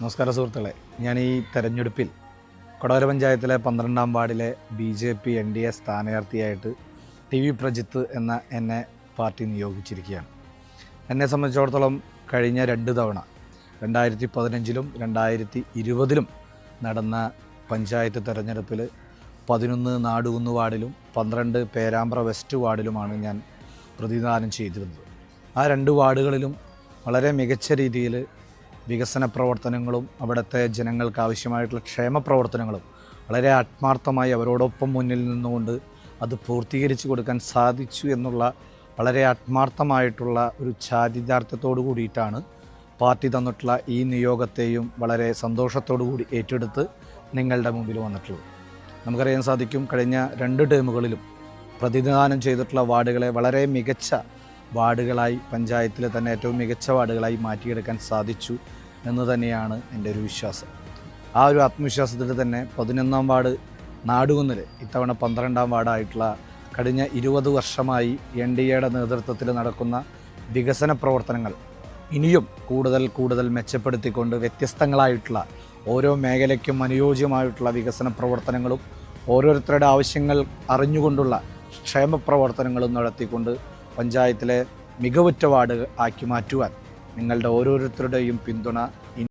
നമസ്കാരം സുഹൃത്തുക്കളെ, ഞാൻ ഈ തെരഞ്ഞെടുപ്പിൽ കൊടകര പഞ്ചായത്തിലെ 12-ാം വാർഡിലെ BJP NDA സ്ഥാനാർത്ഥിയായിട്ട് TV പ്രജിത്ത് എന്നെ പാർട്ടി നിയോഗിച്ചിരിക്കുകയാണ്. എന്നെ സംബന്ധിച്ചിടത്തോളം കഴിഞ്ഞ 2 തവണ 2015-ലും 2020-ലും നടന്ന പഞ്ചായത്ത് തെരഞ്ഞെടുപ്പിൽ 11 നാടുകുന്ന് വാർഡിലും 12 പേരാമ്പ്ര വെസ്റ്റ് വാർഡിലുമാണ് ഞാൻ പ്രതിനിധാനം ചെയ്തിരുന്നത്. ആ 2 വാർഡുകളിലും വളരെ മികച്ച രീതിയിൽ വികസന പ്രവർത്തനങ്ങളും അവിടുത്തെ ജനങ്ങൾക്ക് ആവശ്യമായിട്ടുള്ള ക്ഷേമ പ്രവർത്തനങ്ങളും വളരെ ആത്മാർത്ഥമായി അവരോടൊപ്പം മുന്നിൽ നിന്നുകൊണ്ട് അത് പൂർത്തീകരിച്ചു കൊടുക്കാൻ സാധിച്ചു എന്നുള്ള വളരെ ആത്മാർത്ഥമായിട്ടുള്ള ഒരു ചാരിതാർത്ഥ്യത്തോടു കൂടിയിട്ടാണ് പാർട്ടി തന്നിട്ടുള്ള ഈ നിയോഗത്തെയും വളരെ സന്തോഷത്തോടു കൂടി ഏറ്റെടുത്ത് നിങ്ങളുടെ മുമ്പിൽ വന്നിട്ടുള്ളത്. നമുക്കറിയാൻ സാധിക്കും, കഴിഞ്ഞ 2 ടേമുകളിലും പ്രതിനിധാനം ചെയ്തിട്ടുള്ള വാർഡുകളെ വളരെ മികച്ച വാർഡുകളായി, പഞ്ചായത്തിലെ തന്നെ ഏറ്റവും മികച്ച വാർഡുകളായി മാറ്റിയെടുക്കാൻ സാധിച്ചു എന്ന് തന്നെയാണ് എൻ്റെ ഒരു വിശ്വാസം. ആ ഒരു ആത്മവിശ്വാസത്തിൽ തന്നെ 11-ാം വാർഡ് നാടുകുന്നിൽ ഇത്തവണ 12-ാം വാർഡായിട്ടുള്ള കഴിഞ്ഞ 20 വർഷമായി NDAയുടെ നേതൃത്വത്തിൽ നടക്കുന്ന വികസന പ്രവർത്തനങ്ങൾ ഇനിയും കൂടുതൽ മെച്ചപ്പെടുത്തിക്കൊണ്ട് വ്യത്യസ്തങ്ങളായിട്ടുള്ള ഓരോ മേഖലയ്ക്കും അനുയോജ്യമായിട്ടുള്ള വികസന പ്രവർത്തനങ്ങളും ഓരോരുത്തരുടെ ആവശ്യങ്ങൾ അറിഞ്ഞുകൊണ്ടുള്ള ക്ഷേമ പ്രവർത്തനങ്ങളും നടത്തിക്കൊണ്ട് പഞ്ചായത്തിലെ മികവുറ്റ വാർഡ് ആക്കി മാറ്റുവാൻ നിങ്ങളുടെ ഓരോരുത്തരുടെയും പിന്തുണ